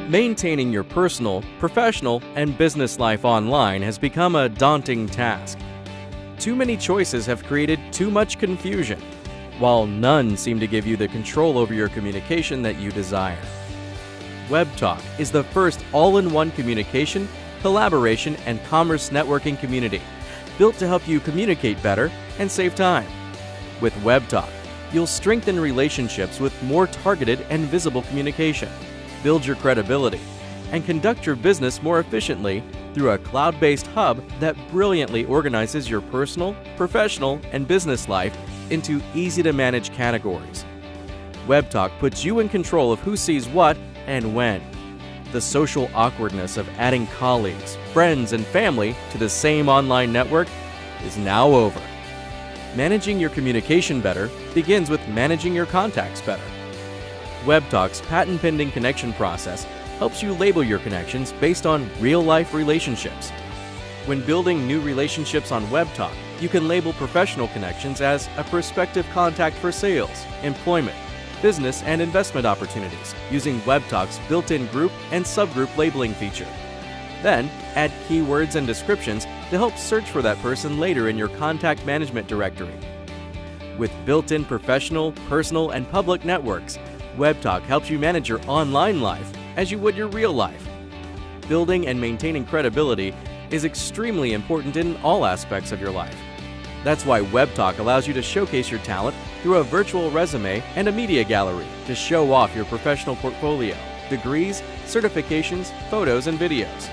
Maintaining your personal, professional, and business life online has become a daunting task. Too many choices have created too much confusion, while none seem to give you the control over your communication that you desire. Webtalk is the first all-in-one communication, collaboration, and commerce networking community built to help you communicate better and save time. With Webtalk, you'll strengthen relationships with more targeted and visible communication, build your credibility, and conduct your business more efficiently through a cloud-based hub that brilliantly organizes your personal, professional, and business life into easy-to-manage categories. Webtalk puts you in control of who sees what and when. The social awkwardness of adding colleagues, friends, and family to the same online network is now over. Managing your communication better begins with managing your contacts better. Webtalk's patent-pending connection process helps you label your connections based on real-life relationships. When building new relationships on Webtalk, you can label professional connections as a prospective contact for sales, employment, business, and investment opportunities using Webtalk's built-in group and subgroup labeling feature. Then, add keywords and descriptions to help search for that person later in your contact management directory. With built-in professional, personal, and public networks, Webtalk helps you manage your online life as you would your real life. Building and maintaining credibility is extremely important in all aspects of your life. That's why Webtalk allows you to showcase your talent through a virtual resume and a media gallery to show off your professional portfolio, degrees, certifications, photos, and videos.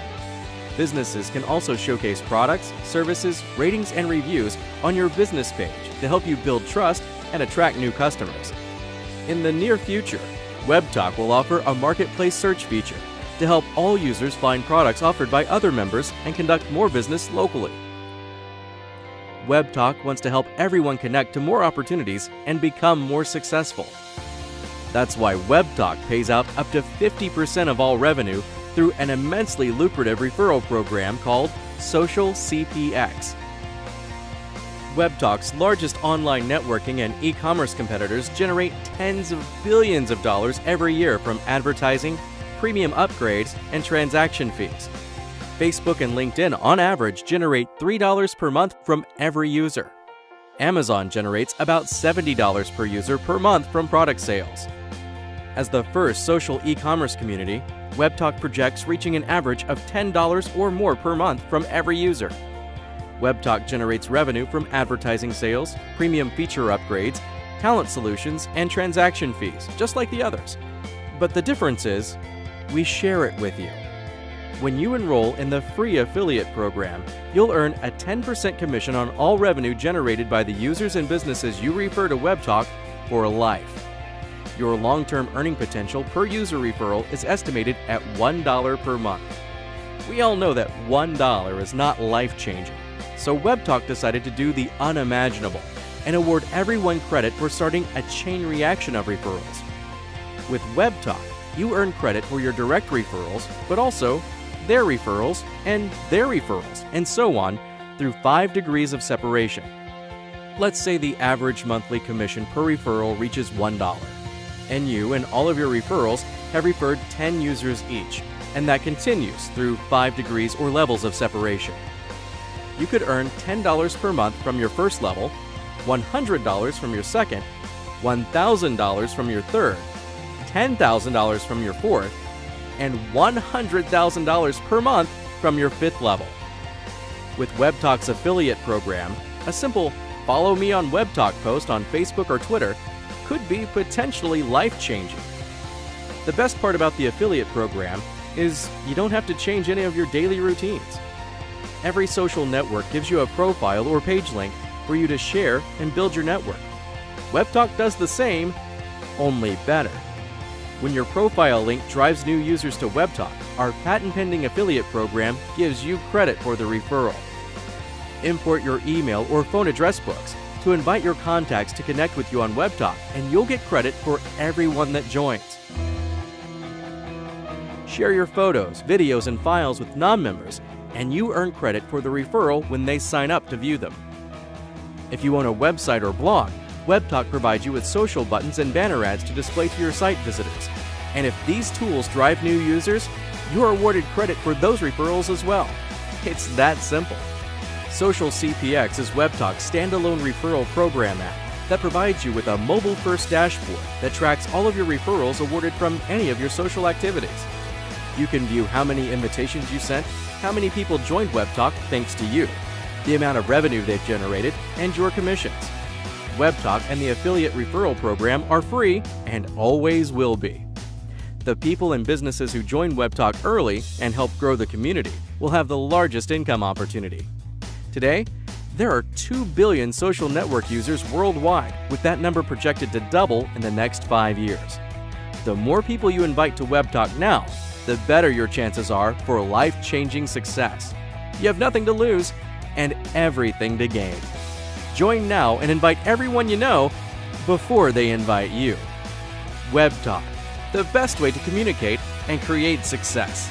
Businesses can also showcase products, services, ratings, and reviews on your business page to help you build trust and attract new customers. In the near future, Webtalk will offer a marketplace search feature to help all users find products offered by other members and conduct more business locally. Webtalk wants to help everyone connect to more opportunities and become more successful. That's why Webtalk pays out up to 50% of all revenue through an immensely lucrative referral program called Social CPX. Webtalk's largest online networking and e-commerce competitors generate tens of billions of dollars every year from advertising, premium upgrades, and transaction fees. Facebook and LinkedIn on average generate $3 per month from every user. Amazon generates about $70 per user per month from product sales. As the first social e-commerce community, Webtalk projects reaching an average of $10 or more per month from every user. Webtalk generates revenue from advertising sales, premium feature upgrades, talent solutions, and transaction fees, just like the others. But the difference is, we share it with you. When you enroll in the free affiliate program, you'll earn a 10% commission on all revenue generated by the users and businesses you refer to Webtalk for life. Your long-term earning potential per user referral is estimated at $1 per month. We all know that $1 is not life-changing, so Webtalk decided to do the unimaginable and award everyone credit for starting a chain reaction of referrals. With Webtalk, you earn credit for your direct referrals, but also their referrals, and so on through 5 degrees of separation. Let's say the average monthly commission per referral reaches $1, and you and all of your referrals have referred 10 users each, and that continues through 5 degrees or levels of separation. You could earn $10 per month from your first level, $100 from your second, $1,000 from your third, $10,000 from your fourth, and $100,000 per month from your fifth level. With Webtalk's affiliate program, a simple "Follow me on Webtalk" post on Facebook or Twitter could be potentially life-changing. The best part about the affiliate program is you don't have to change any of your daily routines. Every social network gives you a profile or page link for you to share and build your network. Webtalk does the same, only better. When your profile link drives new users to Webtalk, our patent-pending affiliate program gives you credit for the referral. Import your email or phone address books to invite your contacts to connect with you on Webtalk, and you'll get credit for everyone that joins. Share your photos, videos, and files with non-members, and you earn credit for the referral when they sign up to view them. If you own a website or blog, Webtalk provides you with social buttons and banner ads to display to your site visitors. And if these tools drive new users, you're awarded credit for those referrals as well. It's that simple. Social CPX is Webtalk's standalone referral program app that provides you with a mobile-first dashboard that tracks all of your referrals awarded from any of your social activities. You can view how many invitations you sent, how many people joined Webtalk thanks to you, the amount of revenue they've generated, and your commissions. Webtalk and the affiliate referral program are free and always will be. The people and businesses who join Webtalk early and help grow the community will have the largest income opportunity. Today, there are 2 billion social network users worldwide, with that number projected to double in the next 5 years. The more people you invite to Webtalk now, the better your chances are for life-changing success. You have nothing to lose and everything to gain. Join now and invite everyone you know before they invite you. Webtalk, the best way to communicate and create success.